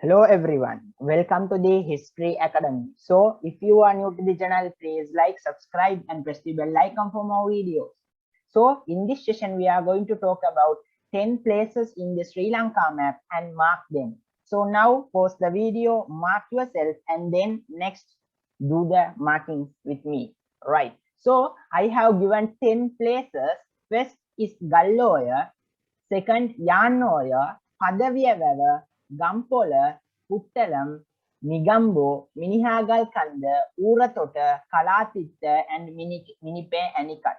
Hello everyone, welcome to the History Academy. So if you are new to the channel, please like, subscribe and press the bell icon for more videos. So in this session, we are going to talk about 10 places in the Sri Lanka map and mark them. So now pause the video, mark yourself and then next do the markings with me. Right. So I have given 10 places. First is Galloya, second Yanoya, Padaviyavala, Gampola, Puttalam, Nigambo, Minihagal Kanda, Uratota, Kalatitta, and Minipe Anikat.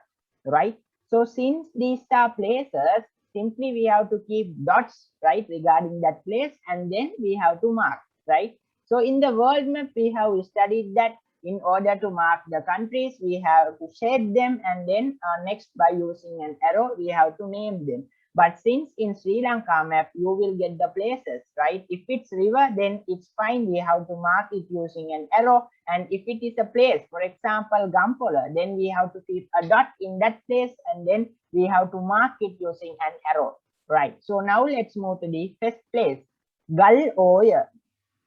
Right? So since these are places, simply we have to keep dots, right, regarding that place, and then we have to mark, right? So in the world map, we have studied that in order to mark the countries, we have to shape them, and then next by using an arrow, we have to name them. But since in Sri Lanka map, you will get the places, right? If it's river, then it's fine. We have to mark it using an arrow. And if it is a place, for example, Gampola, then we have to keep a dot in that place and then we have to mark it using an arrow, right? So now let's move to the first place, Gal Oya,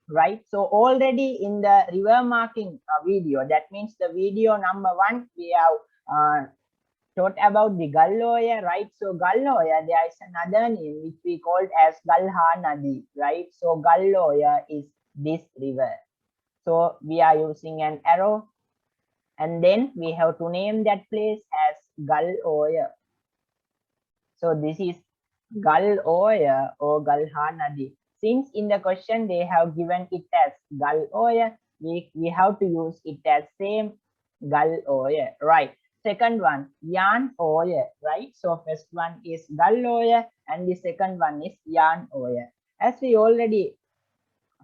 right? So already in the river marking video, that means the video number 1, we have taught about the Galloya, right? So Galloya, there is another name which we called as Galha Nadi, right? So Galloya is this river. So we are using an arrow and then we have to name that place as Galloya. So this is Galloya or Galha Nadi. Since in the question they have given it as Galloya, we have to use it as same Galloya, right? Second one, Yan Oya, right? So first one is Galloya and the second one is Yan Oya. As we already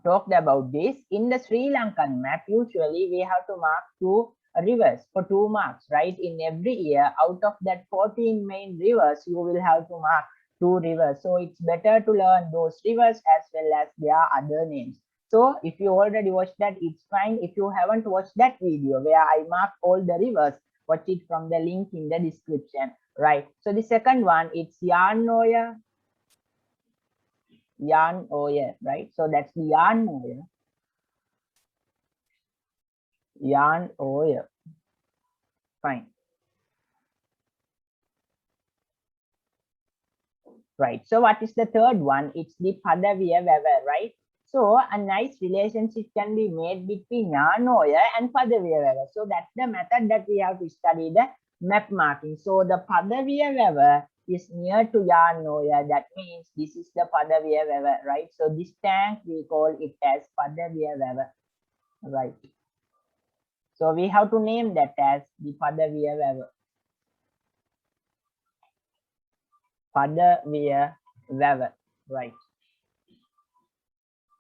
talked about this, in the Sri Lankan map, usually we have to mark 2 rivers for 2 marks, right? In every year, out of that 14 main rivers, you will have to mark 2 rivers. So it's better to learn those rivers as well as their other names. So if you already watched that, it's fine. If you haven't watched that video where I mark all the rivers, watch it from the link in the description, right? So the second one, it's Yanoya, Yan Oya, right? So that's the Yan Oya. Yan Oya. Fine. Right. So what is the third one? It's the Padaviya Vava, right? So a nice relationship can be made between Yanoya and Padaviya Vava. So that's the method that we have to study the map marking. So the Padaviya Vava is near to Yanoya. That means this is the Padaviya Vava, right? So this tank we call it as Padaviya Vava, right? So we have to name that as the Padaviya Vava. Padaviya Vava, right?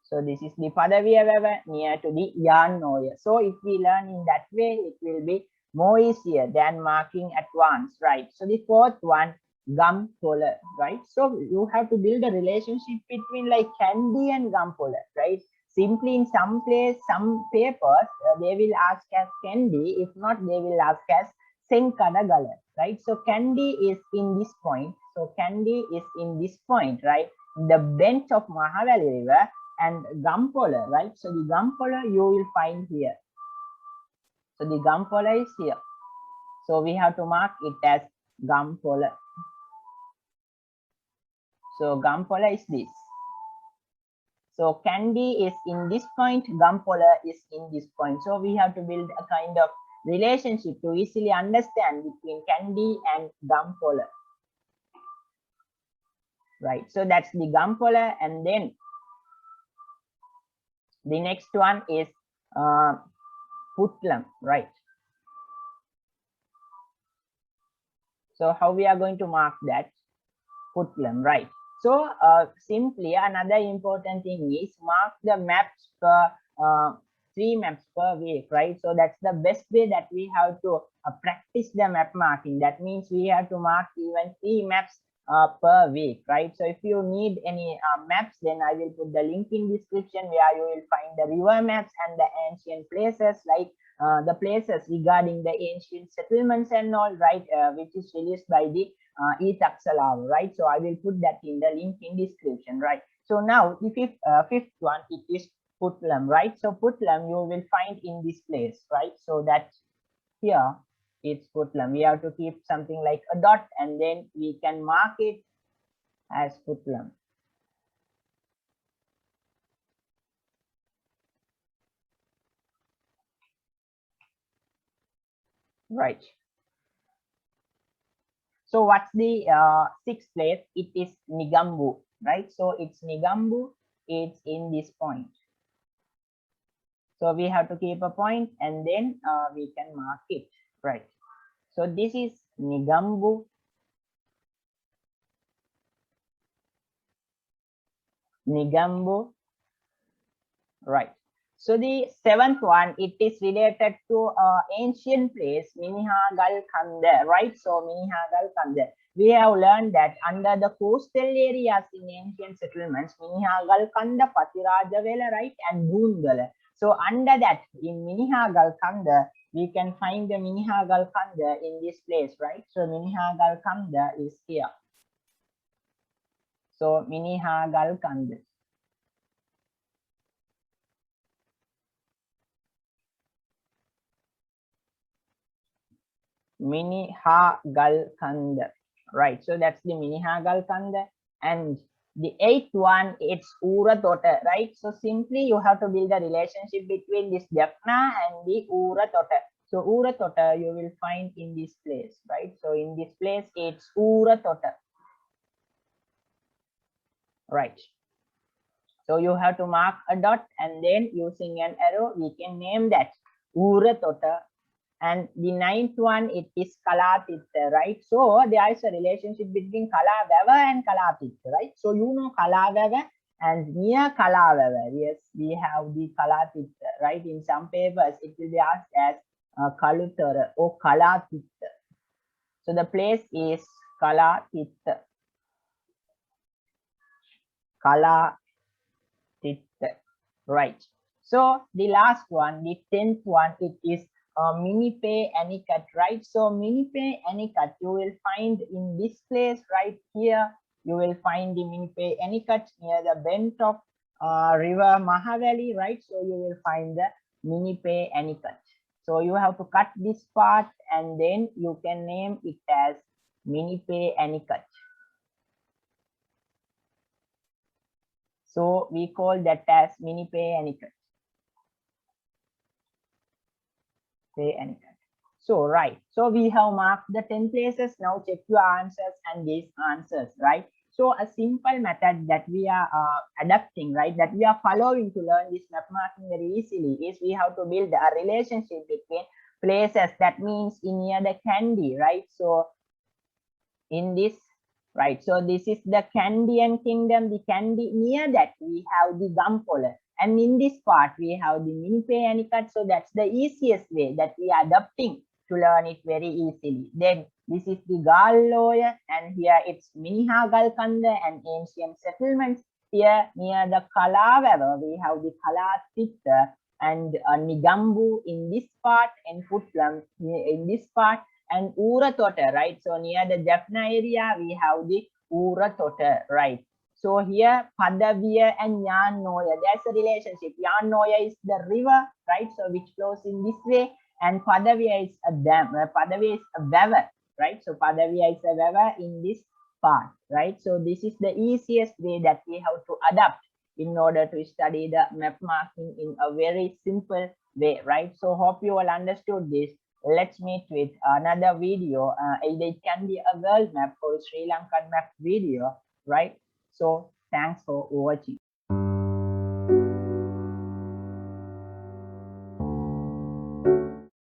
So this is the Padaviya Vava near to the Yanoya. So if we learn in that way, it will be more easier than marking at once, right? So the fourth one, Gampola, right? So you have to build a relationship between like candy and Gampola, right? Simply in some place, some papers, they will ask as candy. If not, they will ask as Senkadagala, right? So candy is in this point. So candy is in this point, right? The bench of Mahavali River and Gampola, right? So the Gampola you will find here. So the Gampola is here. So we have to mark it as Gampola. So Gampola is this. So Kandy is in this point, Gampola is in this point. So we have to build a kind of relationship to easily understand between Kandy and Gampola. Right. So that's the Gampola, and then the next one is Putlam, right? So how we are going to mark that? Putlam, right? So simply another important thing is mark the maps per 3 maps per week, right? So that's the best way that we have to practice the map marking. That means we have to mark even 3 maps per week, right? So if you need any maps, then I will put the link in description where you will find the river maps and the ancient places like the places regarding the ancient settlements and all, right, which is released by the E. Taxalav, right? So I will put that in the link in description, right? So now the fifth one, it is Putlam, right? So Putlam you will find in this place, right? So that here it's Putlam. We have to keep something like a dot and then we can mark it as Putlam. Right. So what's the sixth place? It is Nigambu, right? So it's Nigambu. It's in this point. So we have to keep a point and then we can mark it, right? So this is Nigambu. Nigambu, right? So the seventh one, it is related to ancient place, Minihagal Kanda, right? So Minihagal Kanda. We have learned that under the coastal areas in ancient settlements, Minihagal Kanda, Patirajavela, right? And Gundala. So under that, in Minihagal Kanda, we can find the Minihagal Kanda in this place, right? So Minihagal Kanda is here. So Minihagal Kanda. Minihagalkanda, right? So that's the Minihagalkanda. And the eighth one, it's Uratota, right? So simply you have to build a relationship between this Jaffna and the Uratota. So Uratota you will find in this place, right? So in this place, it's Uratota, right? So you have to mark a dot and then using an arrow, we can name that Uratota. And the ninth one, it is Kalatitha, right? So there is a relationship between Kalavava and Kalatitha, right? So you know Kalavava and near Kalavava, yes, we have the Kalatitha, right? In some papers, it will be asked as Kaluthara or Kalatitha. So the place is Kalatitha. Kalatitha, right? So the last one, the 10th one, it is Minipe Anikat, right? So Minipe Anikat, you will find in this place right here. You will find the Minipe Anikat near the bend of river Mahavali, right? So you will find the Minipe Anikat. So you have to cut this part and then you can name it as Minipe Anikat. So we call that as Minipe Anikat. So right, so we have marked the 10 places. Now check your answers and these answers, right? So a simple method that we are adapting, right, that we are following to learn this map marking very easily is we have to build a relationship between places. That means in near the Kandy, right? So in this, right, so this is the Kandyan kingdom, the Kandy. Near that we have the Gampola. And in this part, we have the Minipe Anikat. So that's the easiest way that we are adapting to learn it very easily. Then this is the Galloya, and here it's Minihagalkanda and ancient settlements. Here near the Kalavava, we have the Kalatitha and Nigambu in this part, and Putlam in this part, and Uratota, right? So near the Jaffna area, we have the Uratota, right? So here, Padaviya and Yanoya, there's a relationship. Yanoya is the river, right? So which flows in this way, and Padaviya is a dam. Padaviya is a weather, right? So Padaviya is a weather in this part, right? So this is the easiest way that we have to adapt in order to study the map marking in a very simple way, right? So hope you all understood this. Let's meet with another video. Either it can be a world map or Sri Lankan map video, right? So thanks for watching.